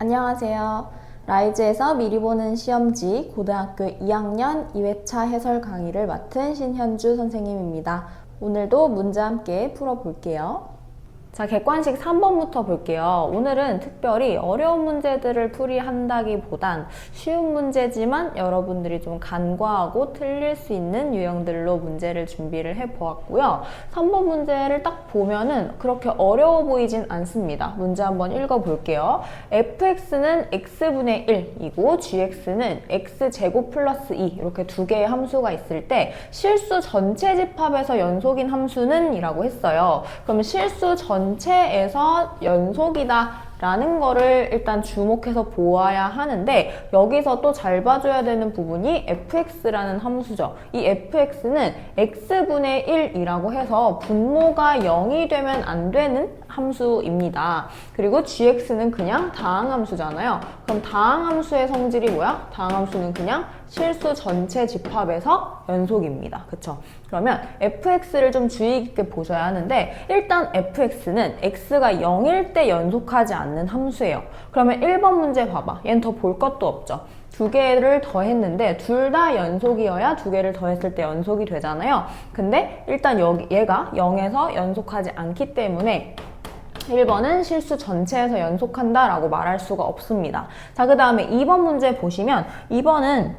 안녕하세요. 라이즈에서 미리 보는 시험지 고등학교 2학년 2회차 해설 강의를 맡은 신현주 선생님입니다. 오늘도 문제 함께 풀어볼게요. 자, 객관식 3번부터 볼게요. 오늘은 특별히 어려운 문제들을 풀이한다기보단 쉬운 문제지만 여러분들이 좀 간과하고 틀릴 수 있는 유형들로 문제를 준비를 해보았고요. 3번 문제를 딱 보면은 그렇게 어려워 보이진 않습니다. 문제 한번 읽어볼게요. fx는 x분의 1이고 gx는 x제곱 플러스 2 이렇게 두 개의 함수가 있을 때 실수 전체 집합에서 연속인 함수는 이라고 했어요. 그럼 실수 전체에서 연속이다 라는 거를 일단 주목해서 보아야 하는데, 여기서 또 잘 봐줘야 되는 부분이 fx라는 함수죠. 이 fx는 x분의 1이라고 해서 분모가 0이 되면 안 되는 함수입니다. 그리고 gx는 그냥 다항함수잖아요. 그럼 다항함수의 성질이 뭐야? 다항함수는 그냥 실수 전체 집합에서 연속입니다. 그쵸? 그러면 fx를 좀 주의 깊게 보셔야 하는데, 일단 fx는 x가 0일 때 연속하지 않는 함수예요. 그러면 1번 문제 봐봐. 얘는 더 볼 것도 없죠. 두 개를 더했는데 둘 다 연속이어야 두 개를 더했을 때 연속이 되잖아요. 근데 일단 얘가 0에서 연속하지 않기 때문에 1번은 실수 전체에서 연속한다 라고 말할 수가 없습니다. 자, 그 다음에 2번 문제 보시면 2번은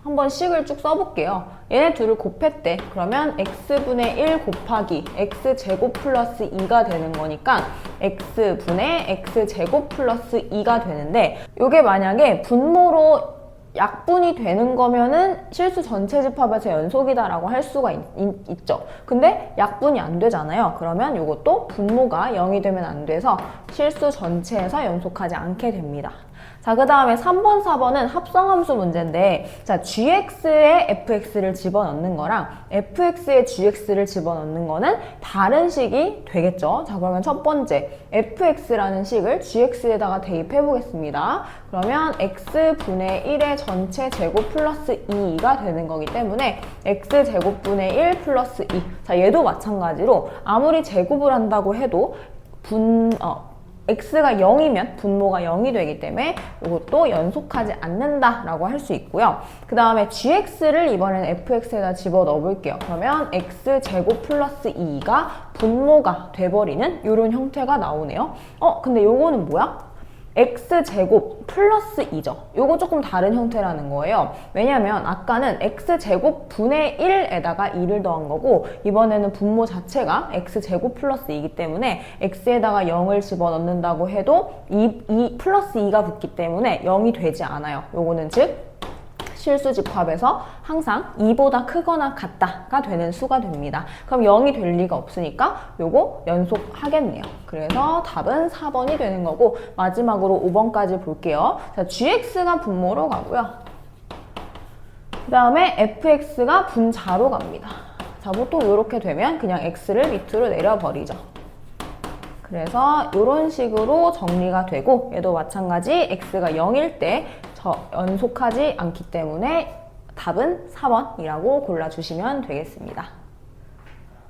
한번 식을 쭉 써볼게요. 얘네 둘을 곱했대. 그러면 x분의 1 곱하기 x제곱 플러스 2가 되는 거니까 x분의 x제곱 플러스 2가 되는데, 이게 만약에 분모로 약분이 되는 거면은 실수 전체 집합에서 연속이다 라고 할 수가 있죠. 근데 약분이 안 되잖아요. 그러면 이것도 분모가 0이 되면 안 돼서 실수 전체에서 연속하지 않게 됩니다. 자, 그 다음에 3번, 4번은 합성함수 문제인데, 자, gx에 fx를 집어넣는 거랑 fx에 gx를 집어넣는 거는 다른 식이 되겠죠. 자, 그러면 첫 번째 fx라는 식을 gx에다가 대입해 보겠습니다. 그러면 x분의 1의 전체 제곱 플러스 2가 되는 거기 때문에 x제곱분의 1 플러스 2. 자, 얘도 마찬가지로 아무리 제곱을 한다고 해도 x가 0이면 분모가 0이 되기 때문에 이것도 연속하지 않는다라고 할 수 있고요. 그 다음에 gx를 이번에는 fx에다 집어넣어 볼게요. 그러면 x제곱 플러스 2가 분모가 돼버리는 이런 형태가 나오네요. 근데 요거는 뭐야? x제곱 플러스 2죠. 요거 조금 다른 형태라는 거예요. 왜냐면 아까는 x제곱 분의 1에다가 2를 더한 거고, 이번에는 분모 자체가 x제곱 플러스 2이기 때문에 x에다가 0을 집어넣는다고 해도 2 플러스 2가 붙기 때문에 0이 되지 않아요. 요거는 즉 실수 집합에서 항상 2보다 크거나 같다가 되는 수가 됩니다. 그럼 0이 될 리가 없으니까 요거 연속하겠네요. 그래서 답은 4번이 되는 거고, 마지막으로 5번까지 볼게요. 자, gx가 분모로 가고요. 그 다음에 fx가 분자로 갑니다. 자, 보통 이렇게 되면 그냥 x를 밑으로 내려버리죠. 그래서 이런 식으로 정리가 되고, 얘도 마찬가지 x가 0일 때 연속하지 않기 때문에 답은 4번이라고 골라주시면 되겠습니다.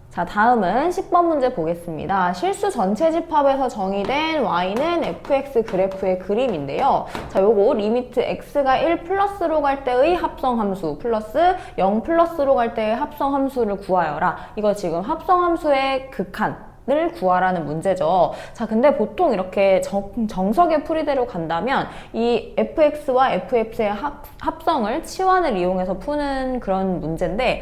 자, 다음은 10번 문제 보겠습니다. 실수 전체 집합에서 정의된 y는 fx 그래프의 그림인데요. 자, 요거 리미트 x가 1 플러스로 갈 때의 합성함수 플러스 0 플러스로 갈 때의 합성함수를 구하여라. 이거 지금 합성함수의 극한 을 구하라는 문제죠. 자, 근데 보통 이렇게 정석의 풀이대로 간다면 이 fx와 fx의 합성을 치환을 이용해서 푸는 그런 문제인데,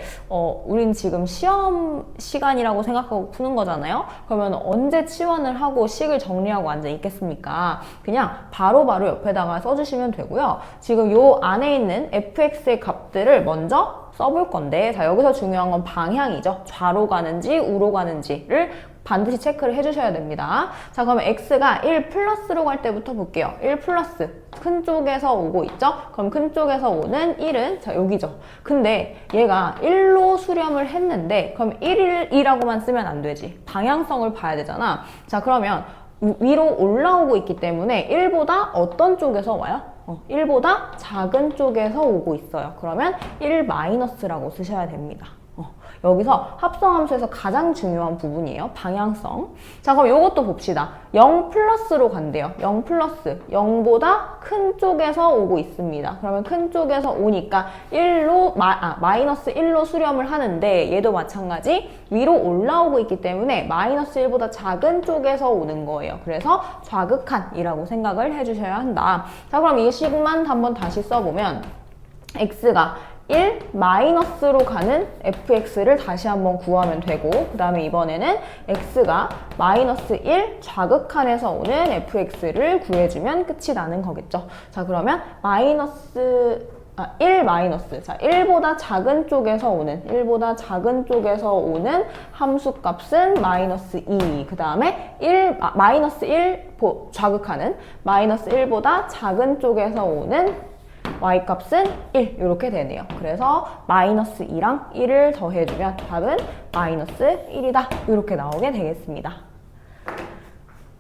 우린 지금 시험 시간이라고 생각하고 푸는 거잖아요. 그러면 언제 치환을 하고 식을 정리하고 앉아 있겠습니까? 그냥 바로바로 옆에다가 써주시면 되고요. 지금 요 안에 있는 fx의 값들을 먼저 써볼 건데, 자, 여기서 중요한 건 방향이죠. 좌로 가는지 우로 가는지를 반드시 체크를 해주셔야 됩니다. 자, 그러면 x가 1 플러스로 갈 때부터 볼게요. 1 플러스 큰 쪽에서 오고 있죠? 그럼 큰 쪽에서 오는 1은 자, 여기죠. 근데 얘가 1로 수렴을 했는데, 그럼 1이라고만 쓰면 안 되지. 방향성을 봐야 되잖아. 자, 그러면 위로 올라오고 있기 때문에 1보다 어떤 쪽에서 와요? 1보다 작은 쪽에서 오고 있어요. 그러면 1 마이너스라고 쓰셔야 됩니다. 여기서 합성함수에서 가장 중요한 부분이에요. 방향성. 자, 그럼 이것도 봅시다. 0 플러스로 간대요. 0 플러스. 0보다 큰 쪽에서 오고 있습니다. 그러면 큰 쪽에서 오니까 1로, 마이너스 1로 수렴을 하는데 얘도 마찬가지 위로 올라오고 있기 때문에 마이너스 1보다 작은 쪽에서 오는 거예요. 그래서 좌극한이라고 생각을 해주셔야 한다. 자, 그럼 이 식만 한번 다시 써보면 x가 1 마이너스로 가는 fx를 다시 한번 구하면 되고, 그 다음에 이번에는 x가 마이너스 1 좌극한에서 오는 fx를 구해주면 끝이 나는 거겠죠. 자, 그러면 마이너스 1 마이너스, 자, 1보다 작은 쪽에서 오는 함수값은 마이너스 2, 그 다음에 마이너스 1 좌극하는 마이너스 1보다 작은 쪽에서 오는 y값은 1 이렇게 되네요. 그래서 마이너스 2랑 1을 더해주면 답은 마이너스 1이다 이렇게 나오게 되겠습니다.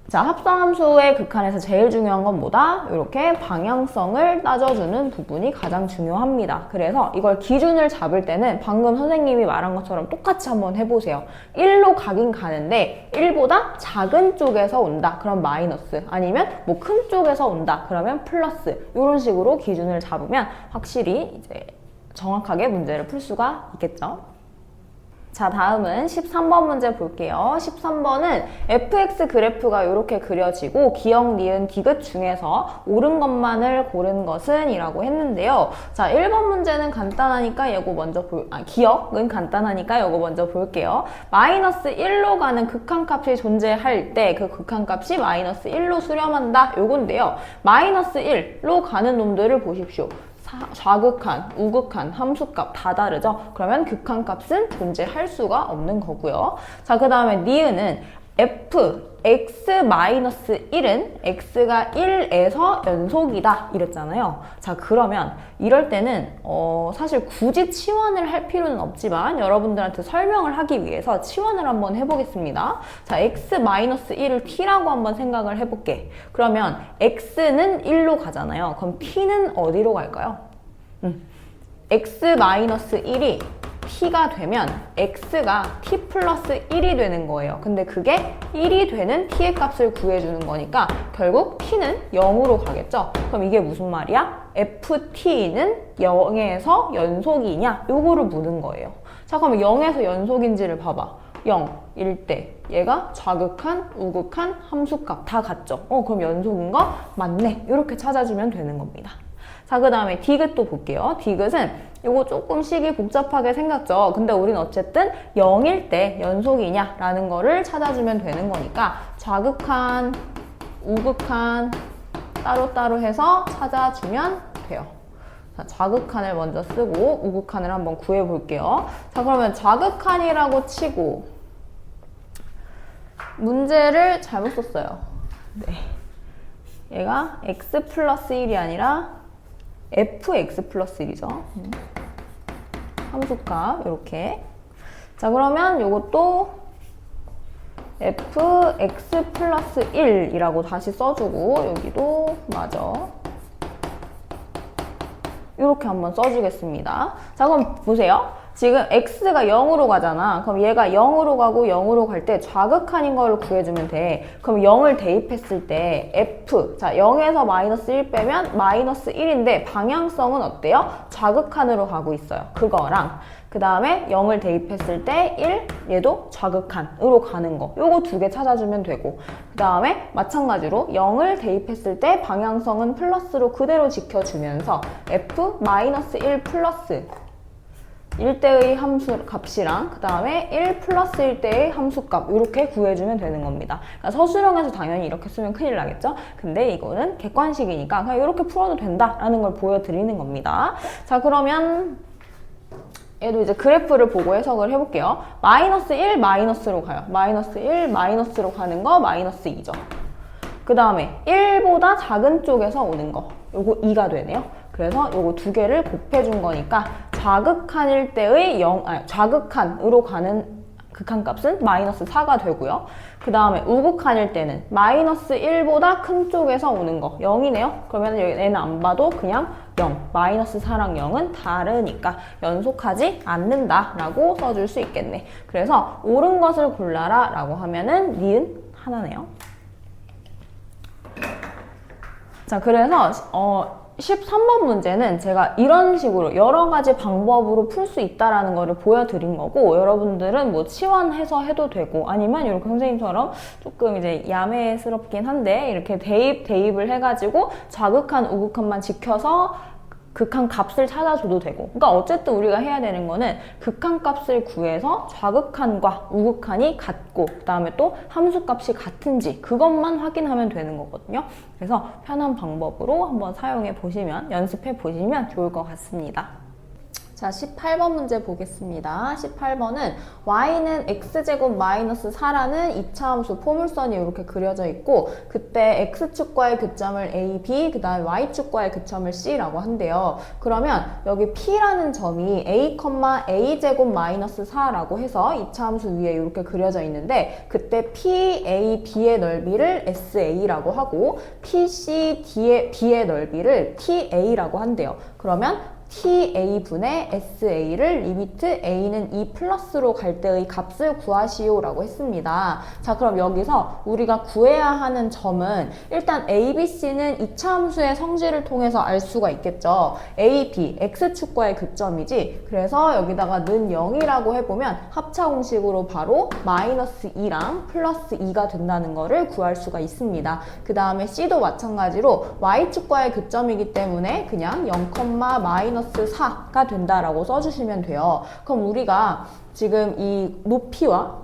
자, 합성함수의 극한에서 제일 중요한 건 뭐다? 이렇게 방향성을 따져주는 부분이 가장 중요합니다. 그래서 이걸 기준을 잡을 때는 방금 선생님이 말한 것처럼 똑같이 한번 해보세요. 1로 가긴 가는데 1보다 작은 쪽에서 온다. 그럼 마이너스. 아니면 뭐 큰 쪽에서 온다. 그러면 플러스. 이런 식으로 기준을 잡으면 확실히 이제 정확하게 문제를 풀 수가 있겠죠. 자, 다음은 13번 문제 볼게요. 13번은 fx 그래프가 이렇게 그려지고 기역, 니은, 디귿 중에서 옳은 것만을 고른 것은 이라고 했는데요. 자, 1번 문제는 간단하니까 이거 먼저 기역은 간단하니까 이거 먼저 볼게요. 마이너스 1로 가는 극한값이 존재할 때 그 극한값이 마이너스 1로 수렴한다. 요건데요. 마이너스 1로 가는 놈들을 보십시오. 좌극한, 우극한, 함수값 다 다르죠? 그러면 극한값은 존재할 수가 없는 거고요. 자, 그 다음에 니은은 x-1은 x가 1에서 연속이다 이랬잖아요. 자, 그러면 이럴 때는 사실 굳이 치환을 할 필요는 없지만 여러분들한테 설명을 하기 위해서 치환을 한번 해보겠습니다. 자, x-1을 t라고 한번 생각을 해볼게. 그러면 x는 1로 가잖아요. 그럼 t는 어디로 갈까요? x-1이 t가 되면 x가 t 플러스 1이 되는 거예요. 근데 그게 1이 되는 t의 값을 구해주는 거니까 결국 t는 0으로 가겠죠? 그럼 이게 무슨 말이야? ft는 0에서 연속이냐? 요거를 묻는 거예요. 자, 그럼 0에서 연속인지를 봐봐. 0일 때 얘가 좌극한, 우극한, 함수값 다 같죠? 그럼 연속인 거 맞네. 이렇게 찾아주면 되는 겁니다. 자, 그 다음에 디귿도 볼게요. 디귿은 이거 조금 식이 복잡하게 생겼죠. 근데 우린 어쨌든 0일 때 연속이냐 라는 거를 찾아주면 되는 거니까 좌극한, 우극한 따로따로 해서 찾아주면 돼요. 자, 좌극한을 먼저 쓰고 우극한을 한번 구해볼게요. 자, 그러면 좌극한이라고 치고 문제를 잘못 썼어요. 네. 얘가 x 플러스 1이 아니라 fx 플러스 1이죠. 함수값 이렇게. 자, 그러면 이것도 fx 플러스 1이라고 다시 써주고 여기도 맞아. 이렇게 한번 써주겠습니다. 자, 그럼 보세요. 지금 x가 0으로 가잖아. 그럼 얘가 0으로 가고 0으로 갈 때 좌극한인 거를 구해주면 돼. 그럼 0을 대입했을 때 f, 자, 0에서 마이너스 1 빼면 마이너스 1인데 방향성은 어때요? 좌극한으로 가고 있어요. 그거랑 그 다음에 0을 대입했을 때 1, 얘도 좌극한으로 가는 거. 요거 두 개 찾아주면 되고 그 다음에 마찬가지로 0을 대입했을 때 방향성은 플러스로 그대로 지켜주면서 f-1 플러스 1대의 함수 값이랑 그 다음에 1 플러스 1대의 함수값 이렇게 구해주면 되는 겁니다. 그러니까 서술형에서 당연히 이렇게 쓰면 큰일 나겠죠? 근데 이거는 객관식이니까 그냥 이렇게 풀어도 된다라는 걸 보여드리는 겁니다. 자, 그러면 얘도 이제 그래프를 보고 해석을 해볼게요. 마이너스 1 마이너스로 가요. 마이너스 1 마이너스로 가는 거 마이너스 2죠. 그 다음에 1보다 작은 쪽에서 오는 거 요거 2가 되네요. 그래서 요거 두 개를 곱해준 거니까 좌극한일 때의 좌극한으로 가는 극한값은 마이너스 4가 되고요. 그 다음에 우극한일 때는 마이너스 1보다 큰 쪽에서 오는 거 0이네요. 그러면 얘는 안 봐도 그냥 0, 마이너스 4랑 0은 다르니까 연속하지 않는다 라고 써줄 수 있겠네. 그래서 옳은 것을 골라라 라고 하면은 니은 하나네요. 자, 그래서 13번 문제는 제가 이런 식으로 여러 가지 방법으로 풀 수 있다라는 거를 보여드린 거고, 여러분들은 뭐 치환해서 해도 되고, 아니면 이렇게 선생님처럼 조금 이제 야매스럽긴 한데 이렇게 대입을 해가지고 좌극한, 우극한만 지켜서 극한 값을 찾아줘도 되고, 그러니까 어쨌든 우리가 해야 되는 거는 극한 값을 구해서 좌극한과 우극한이 같고, 그 다음에 또 함수 값이 같은지 그것만 확인하면 되는 거거든요. 그래서 편한 방법으로 한번 사용해 보시면, 연습해 보시면 좋을 것 같습니다. 자, 18번 문제 보겠습니다. 18번은 y는 x제곱 마이너스 4라는 이차함수 포물선이 이렇게 그려져 있고, 그때 x축과의 교점을 a, b, 그 다음에 y축과의 교점을 c라고 한대요. 그러면 여기 p라는 점이 a, a제곱 마이너스 4라고 해서 이차함수 위에 이렇게 그려져 있는데, 그때 p, a, b의 넓이를 sa라고 하고 pc, b의 넓이를 ta라고 한대요. 그러면 TA분의 SA를 리미트 A는 2 플러스로 갈 때의 값을 구하시오 라고 했습니다. 자, 그럼 여기서 우리가 구해야 하는 점은 일단 A, B, C는 이차함수의 성질을 통해서 알 수가 있겠죠. A, B, X축과의 교점이지. 그래서 여기다가 는 0이라고 해보면 합차 공식으로 바로 마이너스 2랑 플러스 2가 된다는 거를 구할 수가 있습니다. 그 다음에 C도 마찬가지로 Y축과의 교점이기 때문에 그냥 0, 마이너스 4가 된다라고 써주시면 돼요. 그럼 우리가 지금 이 높이와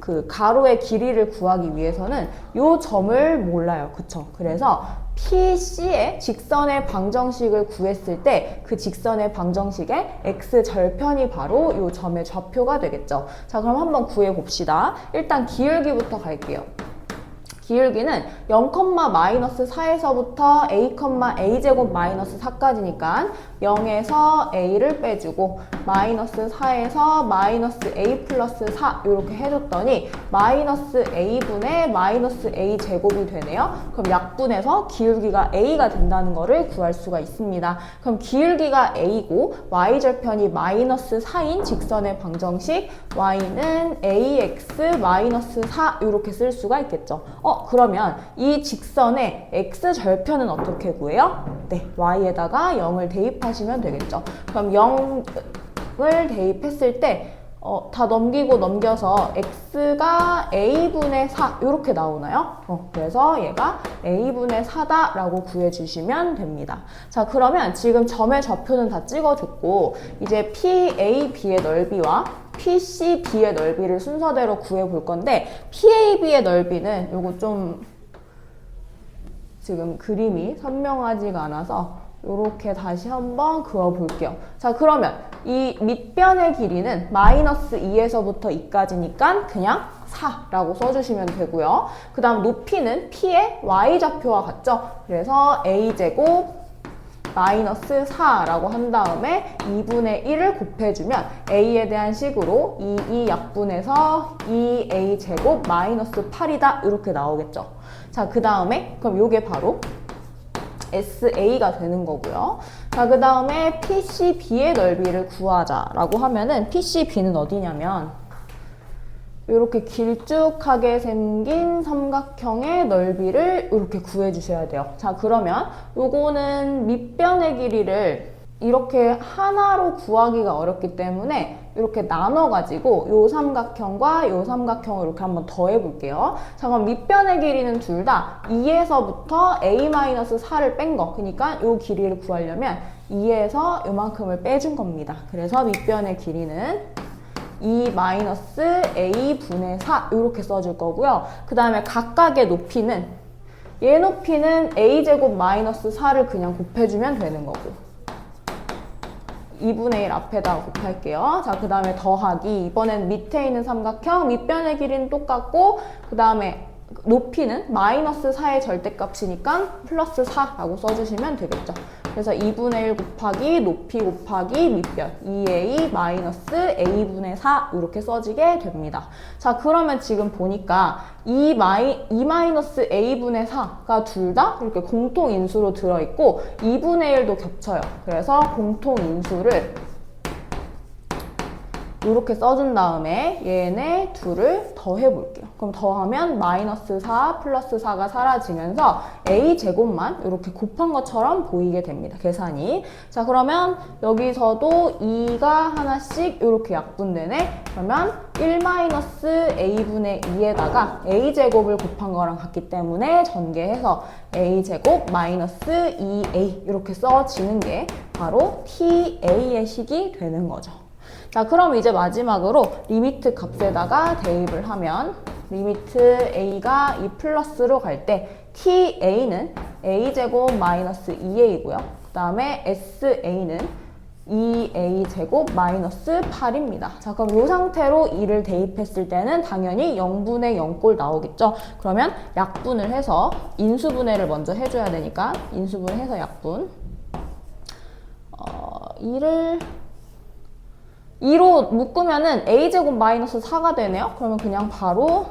그 가로의 길이를 구하기 위해서는 이 점을 몰라요. 그쵸? 그래서 PC의 직선의 방정식을 구했을 때 그 직선의 방정식의 x절편이 바로 이 점의 좌표가 되겠죠. 자, 그럼 한번 구해봅시다. 일단 기울기부터 갈게요. 기울기는 0, 마이너스 4에서부터 a, a제곱 마이너스 4까지니까 0에서 a를 빼주고 마이너스 4에서 마이너스 a 플러스 4 이렇게 해줬더니 마이너스 a분의 마이너스 a 제곱이 되네요. 그럼 약분해서 기울기가 a가 된다는 거를 구할 수가 있습니다. 그럼 기울기가 a고 y절편이 마이너스 4인 직선의 방정식 y는 ax 마이너스 4 이렇게 쓸 수가 있겠죠. 그러면 이 직선의 x절편은 어떻게 구해요? 네, y에다가 0을 대입하시면 되겠죠. 그럼 0을 대입했을 때 다 넘기고 넘겨서 x가 a분의 4 이렇게 나오나요? 그래서 얘가 a분의 4다 라고 구해주시면 됩니다. 자, 그러면 지금 점의 좌표는 다 찍어줬고 이제 PAB의 넓이와 PCB의 넓이를 순서대로 구해볼 건데, PAB의 넓이는 요거 좀 지금 그림이 선명하지가 않아서 이렇게 다시 한번 그어볼게요. 자, 그러면 이 밑변의 길이는 마이너스 2에서부터 2까지니까 그냥 4라고 써주시면 되고요. 그 다음 높이는 P의 Y좌표와 같죠? 그래서 A제곱 마이너스 4라고 한 다음에 2분의 1을 곱해주면 A에 대한 식으로 2 약분해서 2A제곱 마이너스 8이다 이렇게 나오겠죠. 자, 그 다음에 그럼 요게 바로 SA가 되는 거고요. 자, 그 다음에 PCB의 넓이를 구하자라고 하면은 PCB는 어디냐면 이렇게 길쭉하게 생긴 삼각형의 넓이를 이렇게 구해주셔야 돼요. 자, 그러면 요거는 밑변의 길이를 이렇게 하나로 구하기가 어렵기 때문에 이렇게 나눠가지고 요 삼각형과 요 삼각형을 이렇게 한번 더해볼게요. 자, 그럼 밑변의 길이는 둘 다 2에서부터 a-4를 뺀 거. 그러니까 요 길이를 구하려면 2에서 요만큼을 빼준 겁니다. 그래서 밑변의 길이는 2-a분의 4 이렇게 써줄 거고요. 그 다음에 각각의 높이는 얘 높이는 a제곱 마이너스 4를 그냥 곱해주면 되는 거고 2분의 1 앞에다 곱할게요. 자, 그 다음에 더하기. 이번엔 밑에 있는 삼각형 밑변의 길이는 똑같고 그 다음에 높이는 마이너스 4의 절대값이니까 플러스 4라고 써주시면 되겠죠. 그래서 2분의 1 곱하기 높이 곱하기 밑변 2a 마이너스 a분의 4 이렇게 써지게 됩니다. 자, 그러면 지금 보니까 2 마이너스 a분의 4가 둘 다 이렇게 공통인수로 들어있고 2분의 1도 겹쳐요. 그래서 공통인수를 이렇게 써준 다음에 얘네 둘을 더해볼게요. 그럼 더하면 마이너스 4 플러스 4가 사라지면서 a제곱만 이렇게 곱한 것처럼 보이게 됩니다. 계산이. 자, 그러면 여기서도 2가 하나씩 이렇게 약분되네. 그러면 1 마이너스 a분의 2에다가 a제곱을 곱한 거랑 같기 때문에 전개해서 a제곱 마이너스 2a 이렇게 써지는 게 바로 ta의 식이 되는 거죠. 자, 그럼 이제 마지막으로 리미트 값에다가 대입을 하면 리미트 a가 이 플러스로 갈 때 ta는 a제곱 마이너스 2a고요. 그 다음에 sa는 2a제곱 마이너스 8입니다. 자, 그럼 이 상태로 2를 대입했을 때는 당연히 0분의 0꼴 나오겠죠. 그러면 약분을 해서 인수분해를 먼저 해줘야 되니까 인수분해해서 약분 2로 묶으면은 a제곱 마이너스 4가 되네요. 그러면 그냥 바로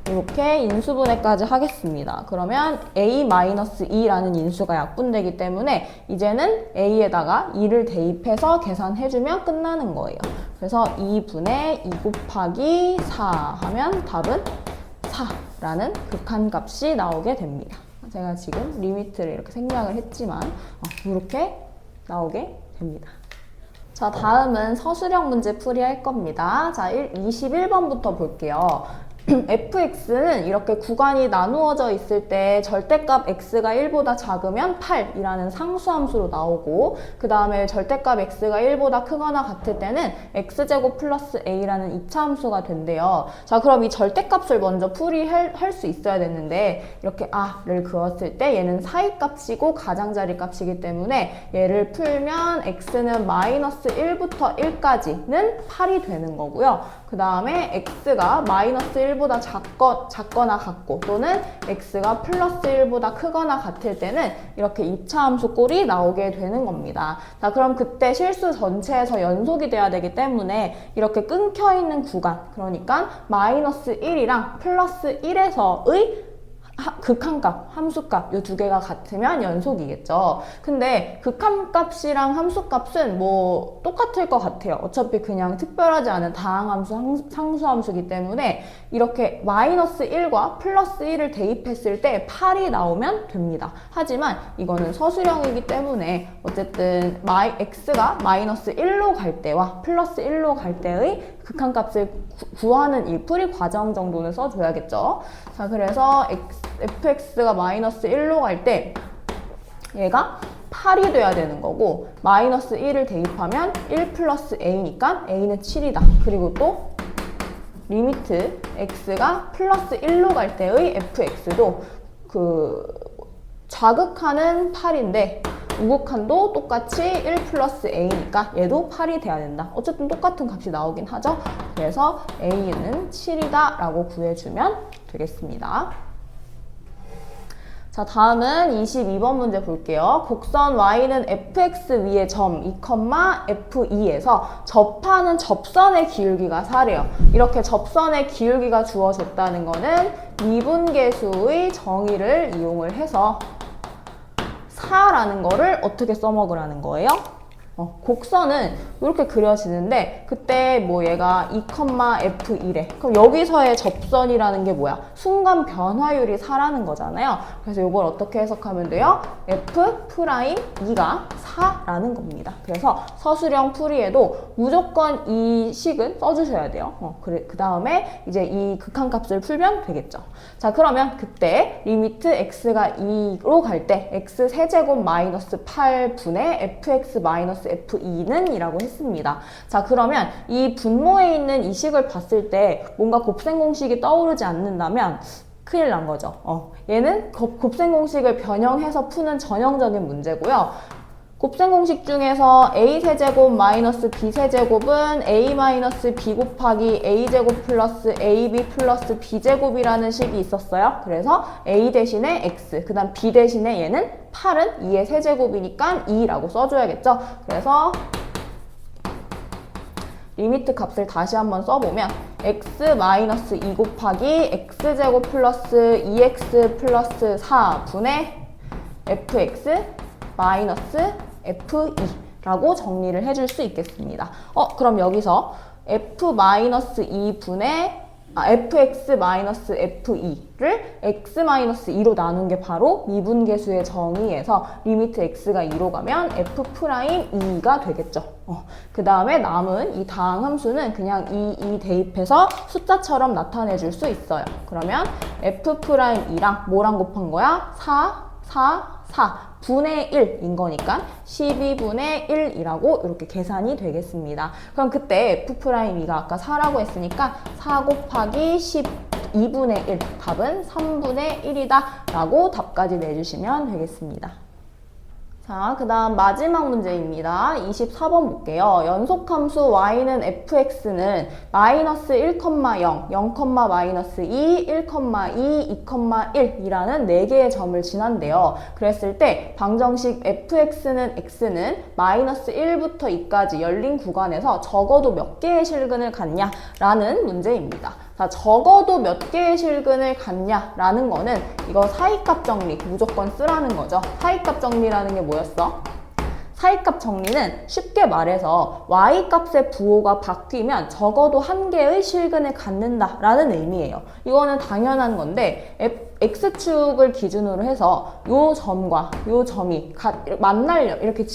이렇게 인수분해까지 하겠습니다. 그러면 a 마이너스 2라는 인수가 약분되기 때문에 이제는 a에다가 2를 대입해서 계산해주면 끝나는 거예요. 그래서 2분의 2 곱하기 4 하면 답은 4라는 극한값이 나오게 됩니다. 제가 지금 리미트를 이렇게 생략을 했지만 이렇게 나오게 됩니다. 자, 다음은 서술형 문제 풀이할 겁니다. 자, 21번부터 볼게요. fx는 이렇게 구간이 나누어져 있을 때 절대값 x가 1보다 작으면 8이라는 상수함수로 나오고 그 다음에 절대값 x가 1보다 크거나 같을 때는 x제곱 플러스 a라는 2차 함수가 된대요. 자, 그럼 이 절대값을 먼저 풀이할 수 있어야 됐는데 이렇게 를 그었을 때 얘는 사이값이고 가장자리 값이기 때문에 얘를 풀면 x는 마이너스 1부터 1까지는 8이 되는 거고요. 그 다음에 x가 마이너스 1보다 작거나 같고 또는 x가 플러스 1보다 크거나 같을 때는 이렇게 2차 함수 꼴이 나오게 되는 겁니다. 자, 그럼 그때 실수 전체에서 연속이 돼야 되기 때문에 이렇게 끊겨 있는 구간, 그러니까 마이너스 1이랑 플러스 1에서의 극한값, 함수값 이 두 개가 같으면 연속이겠죠. 근데 극한값이랑 함수값은 뭐 똑같을 것 같아요. 어차피 그냥 특별하지 않은 다항함수, 상수함수이기 때문에 이렇게 마이너스 1과 플러스 1을 대입했을 때 8이 나오면 됩니다. 하지만 이거는 서술형이기 때문에 어쨌든 x가 마이너스 1로 갈 때와 플러스 1로 갈 때의 극한값을 구하는 이 풀이 과정 정도는 써줘야겠죠. 자, 그래서 fx가 마이너스 1로 갈 때 얘가 8이 돼야 되는 거고 마이너스 1을 대입하면 1 플러스 a니까 a는 7이다. 그리고 또 리미트 x가 플러스 1로 갈 때의 fx도 자극하는 8인데 우극한도 똑같이 1 플러스 a니까 얘도 8이 돼야 된다. 어쨌든 똑같은 값이 나오긴 하죠. 그래서 a는 7이다 라고 구해주면 되겠습니다. 자, 다음은 22번 문제 볼게요. 곡선 y는 fx 위의 점 2, f2에서 접하는 접선의 기울기가 4래요. 이렇게 접선의 기울기가 주어졌다는 거는 미분계수의 정의를 이용을 해서 4라는 거를 어떻게 써먹으라는 거예요? 곡선은 이렇게 그려지는데 그때 뭐 얘가 2, f1에 그럼 여기서의 접선이라는 게 뭐야? 순간 변화율이 4라는 거잖아요. 그래서 이걸 어떻게 해석하면 돼요? f'2가 4라는 겁니다. 그래서 서술형 풀이에도 무조건 이 식은 써주셔야 돼요. 그 다음에 이제 이 극한값을 풀면 되겠죠. 자, 그러면 그때 리미트 x가 2로 갈 때 x 세제곱 마이너스 8분의 fx 마이너스 f2는 이라고 했습니다. 자, 그러면 이 분모에 있는 이 식을 봤을 때 뭔가 곱셈 공식이 떠오르지 않는다면 큰일 난 거죠. 얘는 곱셈 공식을 변형해서 푸는 전형적인 문제고요. 곱셈 공식 중에서 a세제곱 마이너스 b세제곱은 a 마이너스 b 곱하기 a제곱 플러스 ab 플러스 b제곱이라는 식이 있었어요. 그래서 a 대신에 x, 그 다음 b 대신에 얘는 8은 2의 세제곱이니까 2라고 써줘야겠죠. 그래서 리미트 값을 다시 한번 써보면 x 마이너스 2 곱하기 x제곱 플러스 2x 플러스 4분의 fx 마이너스 f2라고 정리를 해줄 수 있겠습니다. 그럼 여기서 fx-f2를 x-2로 나눈 게 바로 미분계수의 정의에서 리미트 x가 2로 가면 f'2가 되겠죠. 그 다음에 남은 이 다항 함수는 그냥 2 대입해서 숫자처럼 나타내 줄 수 있어요. 그러면 f'2랑 뭐랑 곱한 거야? 4 분의 1인 거니까 12분의 1이라고 이렇게 계산이 되겠습니다. 그럼 그때 f'2가 아까 4라고 했으니까 4 곱하기 12분의 1, 답은 3분의 1이다 라고 답까지 내주시면 되겠습니다. 자, 그 다음 마지막 문제입니다. 24번 볼게요. 연속함수 y는 fx는 마이너스 1,0, 0, 마이너스 2, 1,2, 2,1이라는 4개의 점을 지난대요. 그랬을 때 방정식 fx는 x는 마이너스 1부터 2까지 열린 구간에서 적어도 몇 개의 실근을 갖냐? 라는 문제입니다. 자, 적어도 몇 개의 실근을 갖냐라는 거는 이거 사이값 정리 무조건 쓰라는 거죠. 사이값 정리라는 게 뭐였어? 사이값 정리는 쉽게 말해서 y값의 부호가 바뀌면 적어도 한 개의 실근을 갖는다라는 의미예요. 이거는 당연한 건데 x축을 기준으로 해서 요 점과 요 점이 이렇게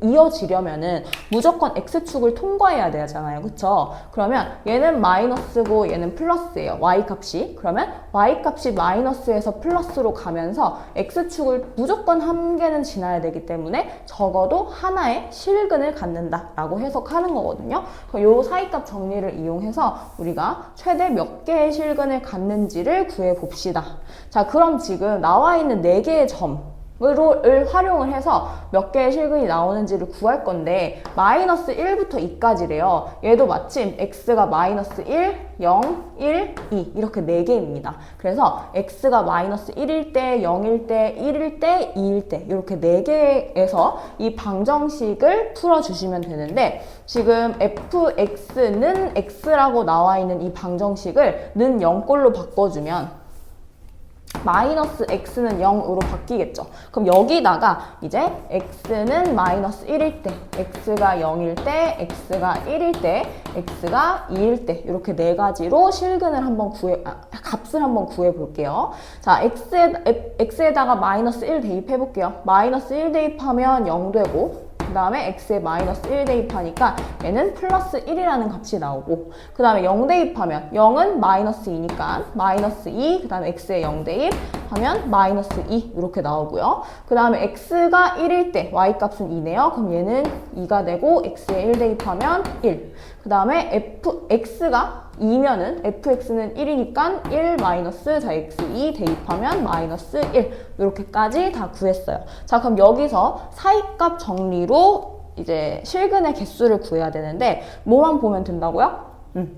이어지려면은 무조건 x축을 통과해야 되잖아요. 그쵸? 그러면 얘는 마이너스고 얘는 플러스예요. y값이. 그러면 y값이 마이너스에서 플러스로 가면서 x축을 무조건 한 개는 지나야 되기 때문에 적어도 하나의 실근을 갖는다라고 해석하는 거거든요. 요 사이값 정리를 이용해서 우리가 최대 몇 개의 실근을 갖는지를 구해봅시다. 자, 그럼 지금 나와 있는 4개의 점을 활용을 해서 몇 개의 실근이 나오는지를 구할 건데 마이너스 1부터 2까지래요. 얘도 마침 x가 마이너스 1, 0, 1, 2 이렇게 4개입니다. 그래서 x가 마이너스 1일 때, 0일 때, 1일 때, 2일 때 이렇게 4개에서 이 방정식을 풀어주시면 되는데 지금 fx는 x라고 나와 있는 이 방정식을 는 0꼴로 바꿔주면 마이너스 x는 0으로 바뀌겠죠. 그럼 여기다가 이제 x는 마이너스 1일 때, x가 0일 때, x가 1일 때, x가 2일 때 이렇게 4가지로 실근을 한번 값을 한번 구해 볼게요. 자, x에다가 마이너스 1 대입해 볼게요. 마이너스 1 대입하면 0 되고 그 다음에 x에 마이너스 1 대입하니까 얘는 플러스 1이라는 값이 나오고 그 다음에 0 대입하면 0은 마이너스 2니까 마이너스 2, 그 다음에 x에 0 대입하면 마이너스 2 이렇게 나오고요. 그 다음에 x가 1일 때 y값은 2네요. 그럼 얘는 2가 되고 x에 1 대입하면 1. 그 다음에 x가 2면은 fx는 1이니까 1 마이너스 자 x2 대입하면 마이너스 1 이렇게까지 다 구했어요. 자, 그럼 여기서 사이값 정리로 이제 실근의 개수를 구해야 되는데 뭐만 보면 된다고요?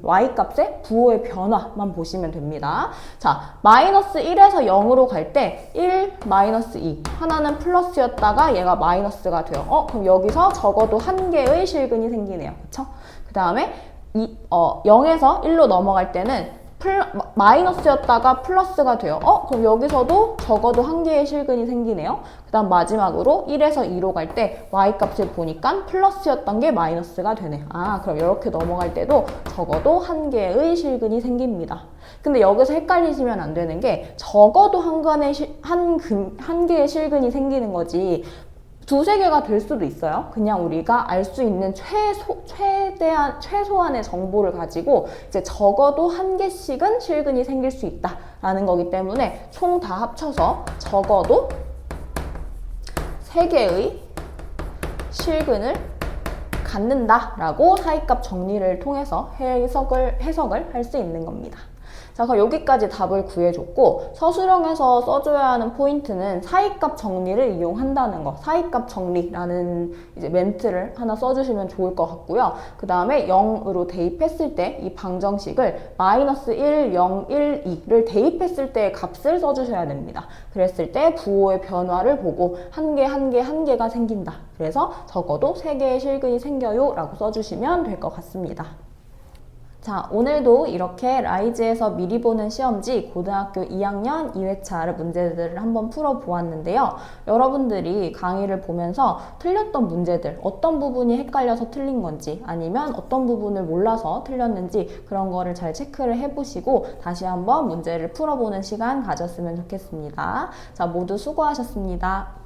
y값의 부호의 변화만 보시면 됩니다. 자, 마이너스 1에서 0으로 갈 때 1, 마이너스 2 하나는 플러스였다가 얘가 마이너스가 돼요. 그럼 여기서 적어도 한 개의 실근이 생기네요. 그쵸? 그 다음에 0에서 1로 넘어갈 때는 마이너스였다가 플러스가 돼요. 그럼 여기서도 적어도 한 개의 실근이 생기네요. 그 다음 마지막으로 1에서 2로 갈 때 y값을 보니까 플러스였던 게 마이너스가 되네. 그럼 이렇게 넘어갈 때도 적어도 한 개의 실근이 생깁니다. 근데 여기서 헷갈리시면 안 되는 게 적어도 한 개의 실근이 생기는 거지 2, 3개가 될 수도 있어요. 그냥 우리가 알 수 있는 최소한의 정보를 가지고 이제 적어도 한 개씩은 실근이 생길 수 있다라는 거기 때문에 총 다 합쳐서 적어도 3개의 실근을 갖는다라고 사이값 정리를 통해서 해석을 할 수 있는 겁니다. 자, 그럼 여기까지 답을 구해줬고 서술형에서 써줘야 하는 포인트는 사이값 정리를 이용한다는 거. 사이값 정리라는 이제 멘트를 하나 써주시면 좋을 것 같고요. 그 다음에 0으로 대입했을 때 이 방정식을 마이너스 1, 0, 1, 2를 대입했을 때 값을 써주셔야 됩니다. 그랬을 때 부호의 변화를 보고 한 개가 생긴다. 그래서 적어도 3개의 실근이 생겨요 라고 써주시면 될 것 같습니다. 자, 오늘도 이렇게 라이즈에서 미리 보는 시험지 고등학교 2학년 2회차 문제들을 한번 풀어보았는데요. 여러분들이 강의를 보면서 틀렸던 문제들, 어떤 부분이 헷갈려서 틀린 건지 아니면 어떤 부분을 몰라서 틀렸는지 그런 거를 잘 체크를 해보시고 다시 한번 문제를 풀어보는 시간 가졌으면 좋겠습니다. 자, 모두 수고하셨습니다.